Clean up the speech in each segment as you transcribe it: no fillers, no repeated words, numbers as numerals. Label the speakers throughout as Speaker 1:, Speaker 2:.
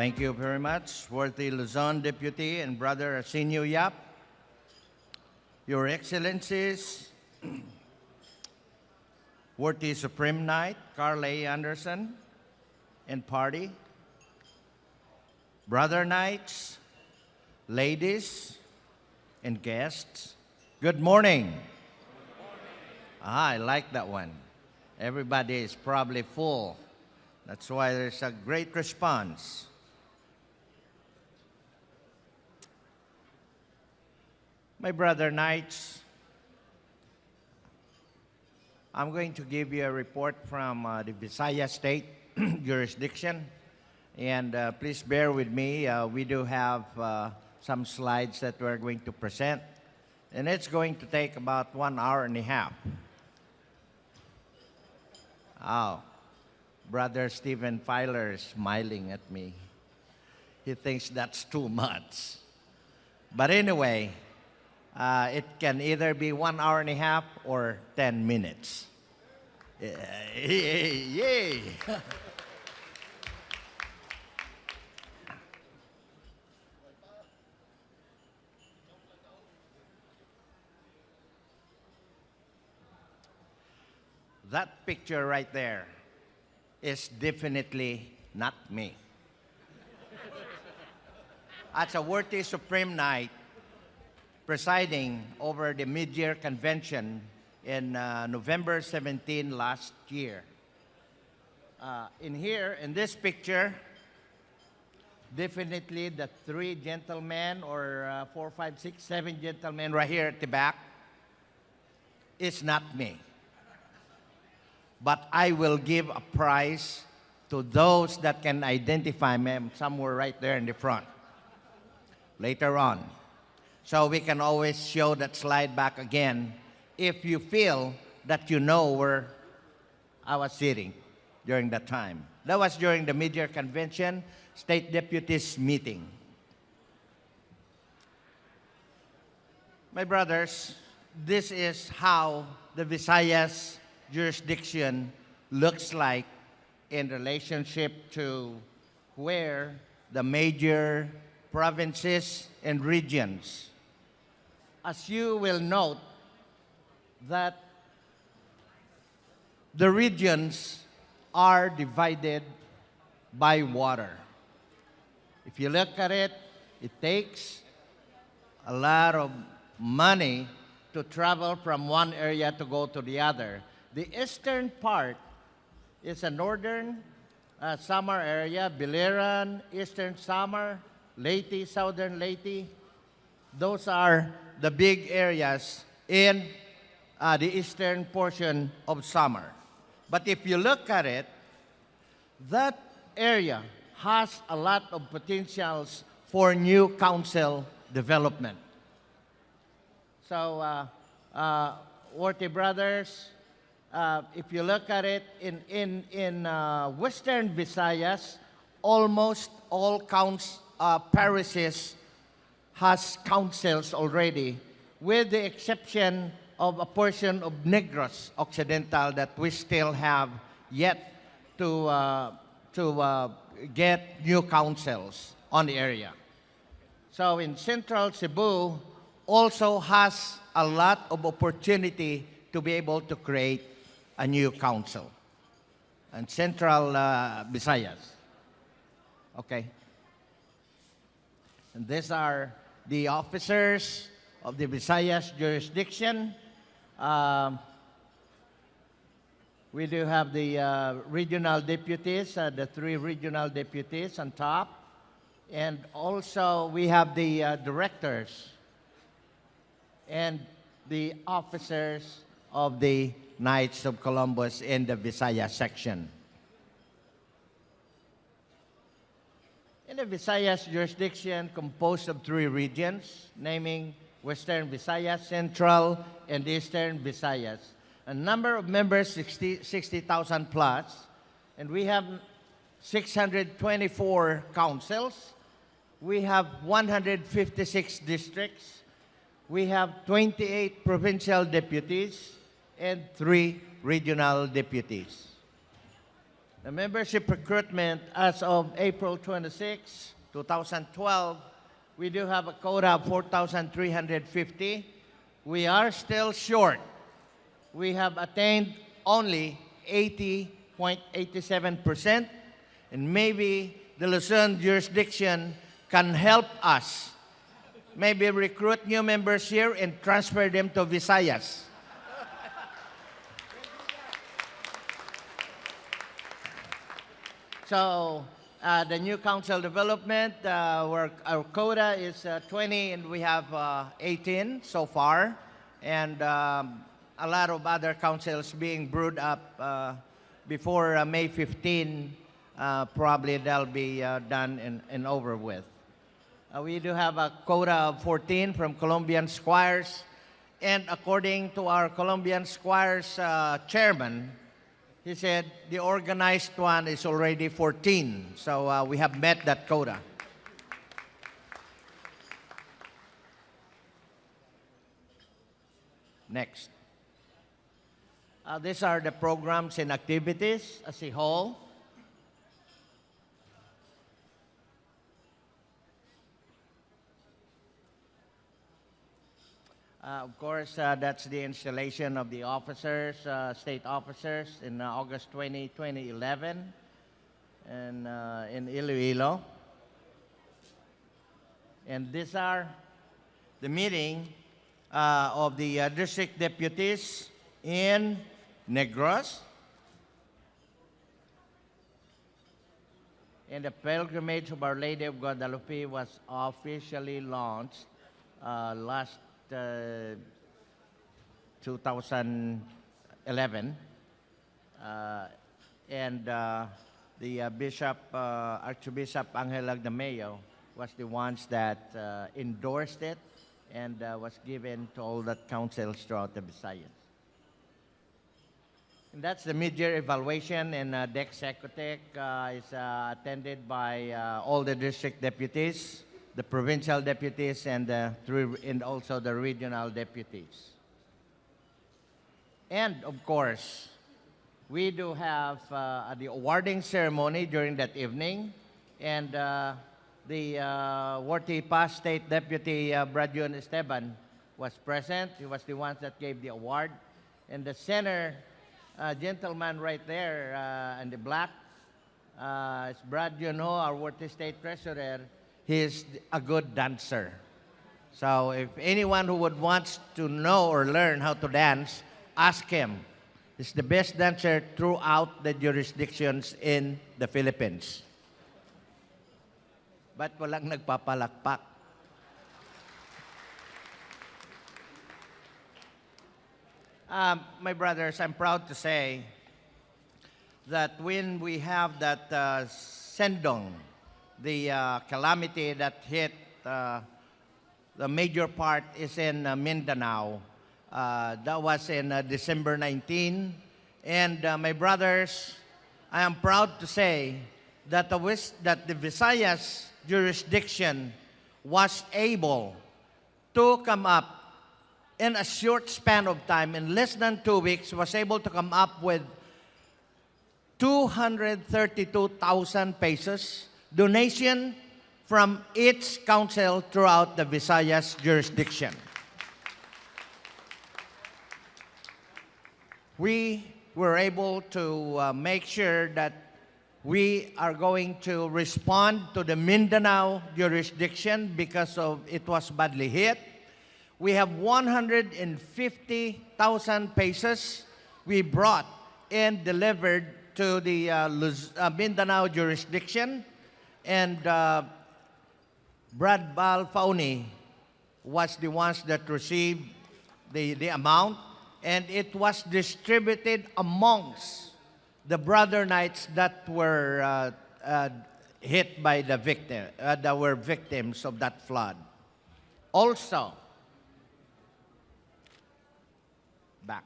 Speaker 1: Thank you very much, worthy Luzon Deputy and Brother Arsenio Yap, Your Excellencies, worthy Supreme Knight Carl A. Anderson and party, Brother Knights, ladies, and guests, good morning. I like that one. Everybody is probably full. That's why there's a great response. My brother Knights, I'm going to give you a report from the Visayas State jurisdiction. And please bear with me. We do have some slides that we're going to present. And it's going to take about 1 hour and a half. Oh, Brother Stephen Filer is smiling at me. He thinks that's too much. But anyway, it can either be 1 hour and a half or 10 minutes. Yay! That picture right there is definitely not me. As a worthy Supreme Knight presiding over the mid-year convention in November 17 last year. In this picture, definitely the 3 gentlemen or 4, 5, 6, 7 gentlemen right here at the back is not me. But I will give a prize to those that can identify me somewhere right there in the front later on. So we can always show that slide back again if you feel that you know where I was sitting during that time. That was during the mid-year convention, state deputies meeting. My brothers, this is how the Visayas jurisdiction looks like in relationship to where the major provinces and regions. As you will note that the regions are divided by water. If you look at it, it takes a lot of money to travel from one area to go to the other. The eastern part is a northern Samar area, Biliran, eastern Samar, Leyte, southern Leyte. Those are the big areas in the eastern portion of Samar. But if you look at it, that area has a lot of potentials for new council development. So, worthy brothers, if you look at it in Western Visayas, almost all parishes has councils already, with the exception of a portion of Negros Occidental that we still have yet to get new councils on the area. So in Central Cebu also has a lot of opportunity to be able to create a new council. And Central Visayas. Okay. And these are the officers of the Visayas jurisdiction. We do have the regional deputies, the 3 regional deputies on top. And also we have the directors and the officers of the Knights of Columbus in the Visayas section. In the Visayas jurisdiction, composed of 3 regions, naming Western Visayas, Central, and Eastern Visayas. A number of members, 60,000 plus, and we have 624 councils. We have 156 districts. We have 28 provincial deputies and 3 regional deputies. The membership recruitment as of April 26, 2012, we do have a quota of 4,350. We are still short. We have attained only 80.87%, and maybe the Luzon jurisdiction can help us. Maybe recruit new members here and transfer them to Visayas. So the new council development, our quota is 20 and we have 18 so far. And a lot of other councils being brewed up before May 15. Probably they'll be done and over with. We do have a quota of 14 from Colombian Squires. And according to our Colombian Squires chairman, he said the organized one is already 14. So we have met that quota. Next. These are the programs and activities as a whole. Of course, that's the installation of the officers, state officers in August 2011 and in Iloilo. And these are the meeting of the district deputies in Negros. And the pilgrimage of Our Lady of Guadalupe was officially launched last 2011, and the Archbishop Angel Agdameo was the ones that endorsed it and was given to all the councils throughout the Visayas. And that's the mid-year evaluation, and the executive is attended by all the district deputies, the provincial deputies, and also the regional deputies. And of course, we do have the awarding ceremony during that evening, and the Wartipa State Deputy Brad Yun Esteban was present. He was the one that gave the award. And the center gentleman right there in the black is Brad Yun, our Warti State Treasurer. He is a good dancer. So if anyone who would want to know or learn how to dance, ask him. He's the best dancer throughout the jurisdictions in the Philippines. Ba't walang nagpapalakpak? My brothers, I'm proud to say that when we have that sendong, the calamity that hit the major part is in Mindanao. That was in December 19. And my brothers, I am proud to say that the Visayas jurisdiction was able to come up in a short span of time, in less than 2 weeks, was able to come up with 232,000 pesos donation from each council throughout the Visayas jurisdiction. We were able to make sure that we are going to respond to the Mindanao jurisdiction because of it was badly hit. We have 150,000 pesos we brought and delivered to the Mindanao jurisdiction. And Brad Balfauni was the ones that received the amount, and it was distributed amongst the brother knights that were hit by the victim, that were victims of that flood. Also, back.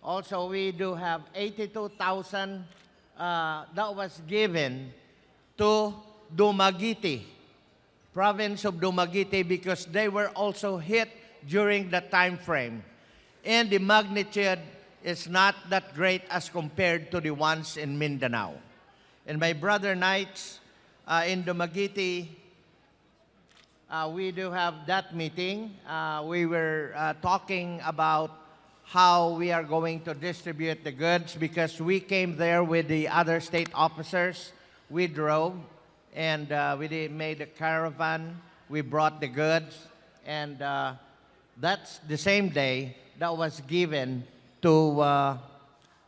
Speaker 1: Also, we do have 82,000 that was given to Dumaguete, province of Dumaguete, because they were also hit during the time frame. and the magnitude is not that great as compared to the ones in Mindanao. And my brother Knights, in Dumaguete, we do have that meeting. We were talking about how we are going to distribute the goods because we came there with the other state officers. We drove and made a caravan. We brought the goods, and that's the same day that was given to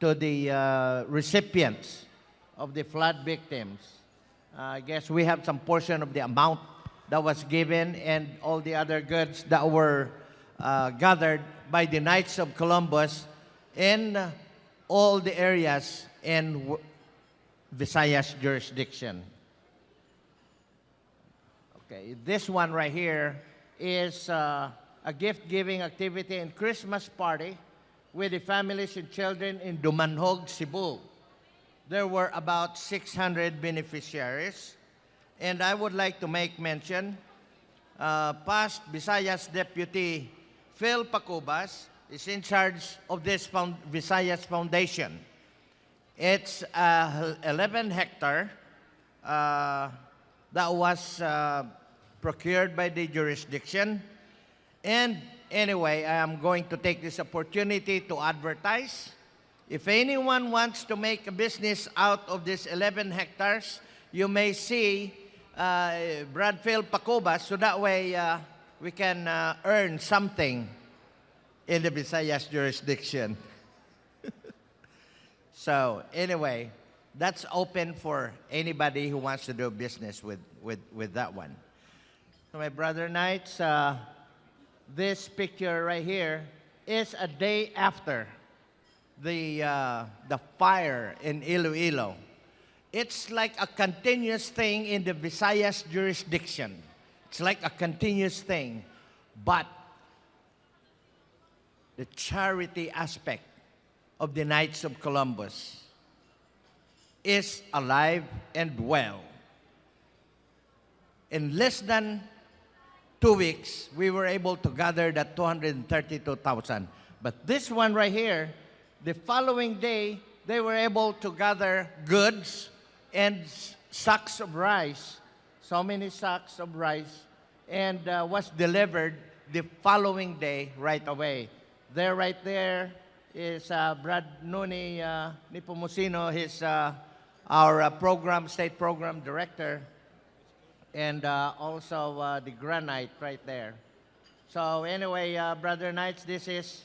Speaker 1: the recipients of the flood victims. I guess we have some portion of the amount that was given and all the other goods that were gathered by the Knights of Columbus in all the areas in Visayas jurisdiction. Okay, this one right here is a gift-giving activity and Christmas party with the families and children in Dumanhog, Cebu. There were about 600 beneficiaries. And I would like to make mention, past Visayas Deputy Phil Pacubas is in charge of this Visayas Foundation. It's 11 hectare that was procured by the jurisdiction. And anyway, I am going to take this opportunity to advertise. If anyone wants to make a business out of this 11 hectares, you may see Brad Phil Pacubas, so that way we can earn something in the Visayas jurisdiction. So anyway, that's open for anybody who wants to do business with that one. So my brother Knights, this picture right here is a day after the fire in Iloilo. It's like a continuous thing in the Visayas jurisdiction. It's like a continuous thing. But the charity aspect of the Knights of Columbus is alive and well. In less than 2 weeks, we were able to gather that 232,000. But this one right here, the following day, they were able to gather goods and sacks of rice, so many sacks of rice, and was delivered the following day right away. There, right there, is Brad Nuni Nipomusino. He's our state program director, and also the granite right there. So anyway, Brother Knights, this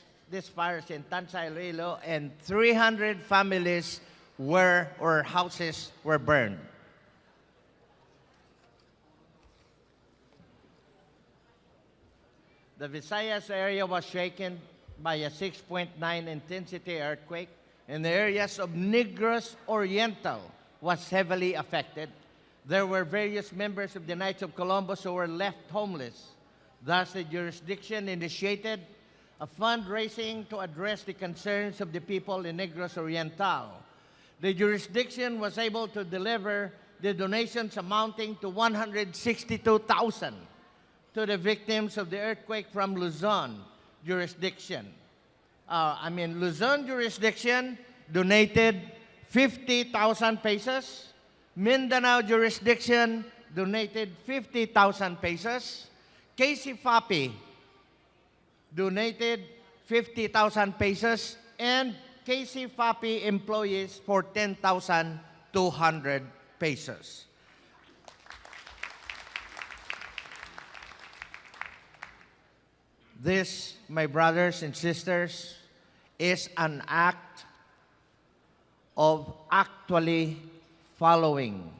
Speaker 1: fire is in Tansa, Iloilo, and 300 families houses were burned. The Visayas area was shaken by a 6.9 intensity earthquake, and the areas of Negros Oriental was heavily affected. There were various members of the Knights of Columbus who were left homeless. Thus, the jurisdiction initiated a fundraising to address the concerns of the people in Negros Oriental. The jurisdiction was able to deliver the donations amounting to 162,000 to the victims of the earthquake from Luzon jurisdiction. Luzon jurisdiction donated 50,000 pesos. Mindanao jurisdiction donated 50,000 pesos. KC Fapi donated 50,000 pesos, and KC Fapi employees for 10,200 pesos. This, my brothers and sisters, is an act of actually following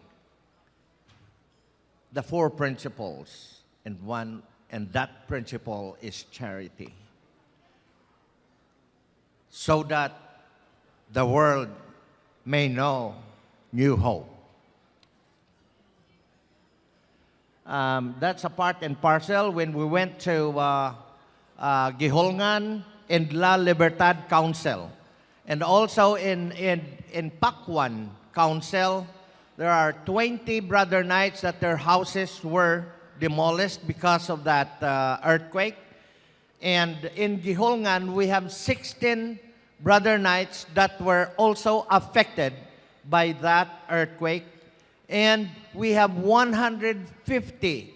Speaker 1: the 4 principles, and that principle is charity, so that the world may know new hope. That's a part and parcel when we went to Giholngan and La Libertad Council. And also in Pakwan Council, there are 20 Brother Knights that their houses were demolished because of that earthquake. And in Gihulngan, we have 16 brother knights that were also affected by that earthquake. And we have 150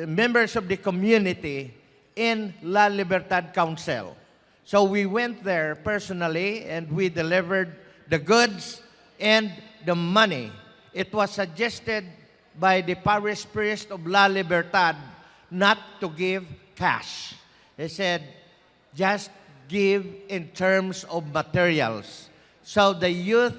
Speaker 1: members of the community in La Libertad Council. So we went there personally and we delivered the goods and the money. It was suggested by the parish priest of La Libertad not to give cash. They said, just give in terms of materials. So the youth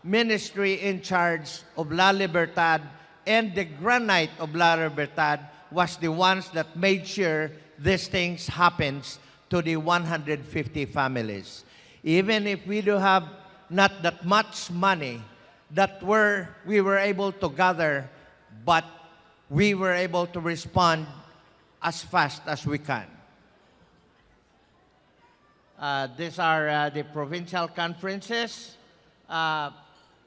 Speaker 1: ministry in charge of La Libertad and the granite of La Libertad was the ones that made sure these things happens to the 150 families. Even if we do have not that much money that we were able to gather, but we were able to respond as fast as we can. These are the provincial conferences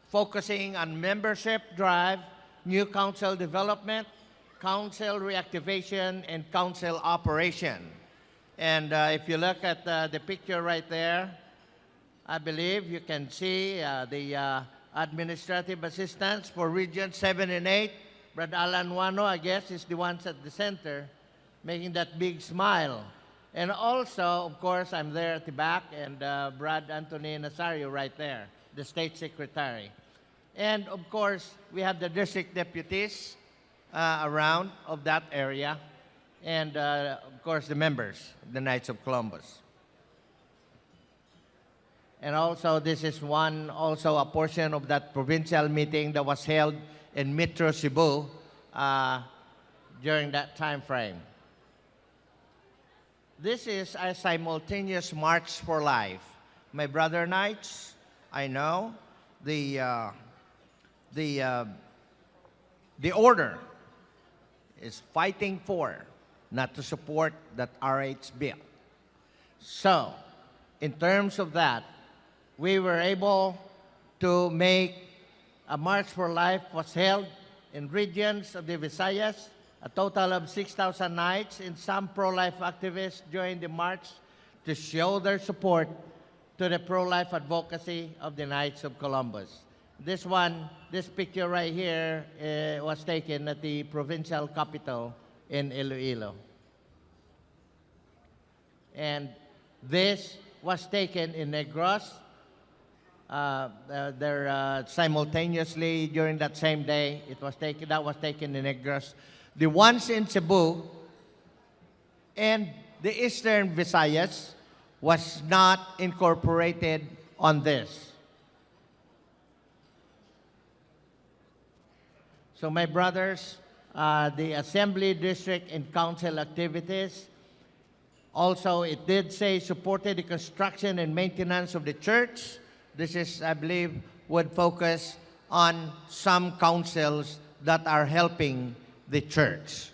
Speaker 1: focusing on membership drive, new council development, council reactivation, and council operation. And if you look at the picture right there, I believe you can see the administrative assistants for Region 7 and 8. Brad Alan Wano, I guess, is the ones at the center, making that big smile. And also, of course, I'm there at the back, and Brad Anthony Nazario right there, the state secretary. And of course, we have the district deputies around of that area, and of course, the members of the Knights of Columbus. And also, this is also a portion of that provincial meeting that was held in Metro Cebu during that time frame. This is a simultaneous march for life. My brother knights, I know the order is fighting for, not to support that RH bill. So, in terms of that, we were able to make a March for Life was held in regions of the Visayas. A total of 6,000 knights and some pro-life activists joined the march to show their support to the pro-life advocacy of the Knights of Columbus. This picture right here was taken at the provincial capital in Iloilo. And this was taken in Negros. Simultaneously during that same day, that was taken in Negros. The ones in Cebu and the Eastern Visayas was not incorporated on this. So my brothers, the assembly, district, and council activities, also it did say supported the construction and maintenance of the church. This is, I believe, would focus on some councils that are helping the church.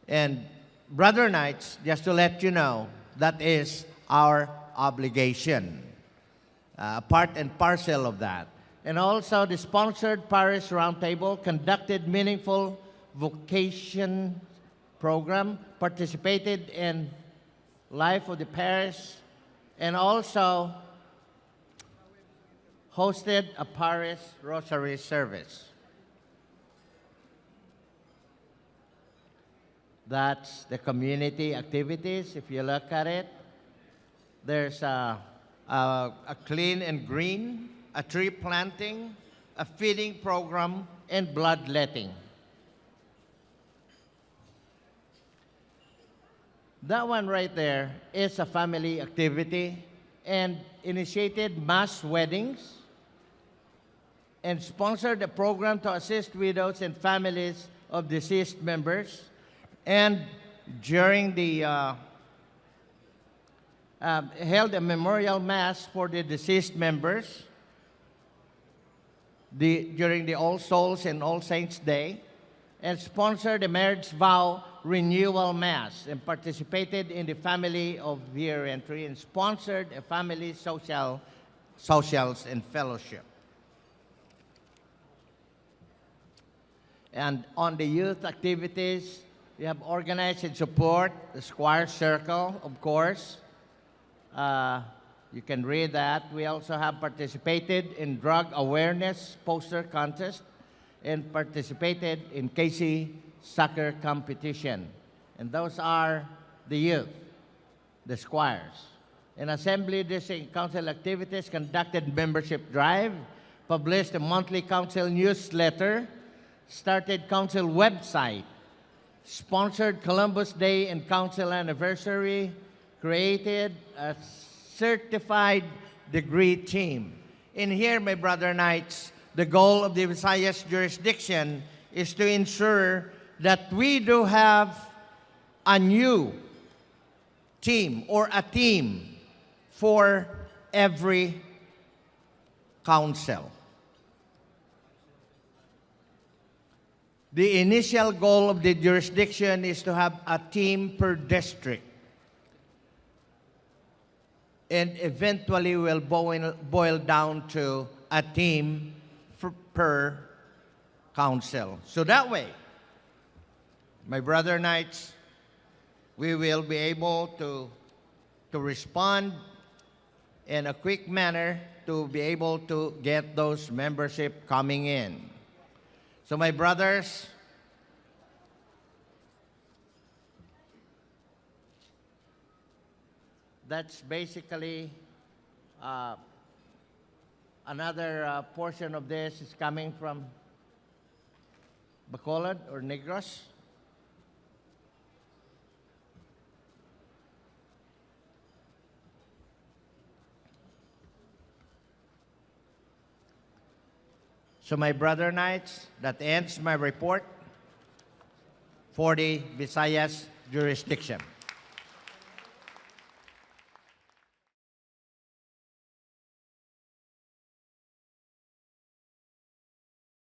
Speaker 1: And brother knights, just to let you know, that is our obligation, part and parcel of that. And also the sponsored parish roundtable conducted meaningful vocation program, participated in life of the parish, and also hosted a parish rosary service. That's the community activities. If you look at it, there's a clean and green, a tree planting, a feeding program, and bloodletting. That one right there is a family activity and initiated mass weddings and sponsored a program to assist widows and families of deceased members. And during the held a memorial mass for the deceased members during the All Souls and All Saints Day, and sponsored a marriage vow renewal mass, and participated in the family of year entry, and sponsored a family socials and fellowship. And on the youth activities, We have organized and support the Squire Circle, of course. You can read that. We also have participated in drug awareness poster contest and participated in KC soccer competition. And those are the youth, the squires. In assembly, district council activities, conducted membership drive, published a monthly council newsletter, started council website, sponsored Columbus Day and council anniversary, created a certified degree team. In here, my brother knights, the goal of the Visayas jurisdiction is to ensure that we do have a new team or a team for every council. The initial goal of the jurisdiction is to have a team per district, and eventually will boil down to a team per council. So that way, my brother knights, we will be able to respond in a quick manner to be able to get those membership coming in. So my brothers, that's basically another portion of this is coming from Bacolod or Negros. So my brother knights, that ends my report for the Visayas jurisdiction.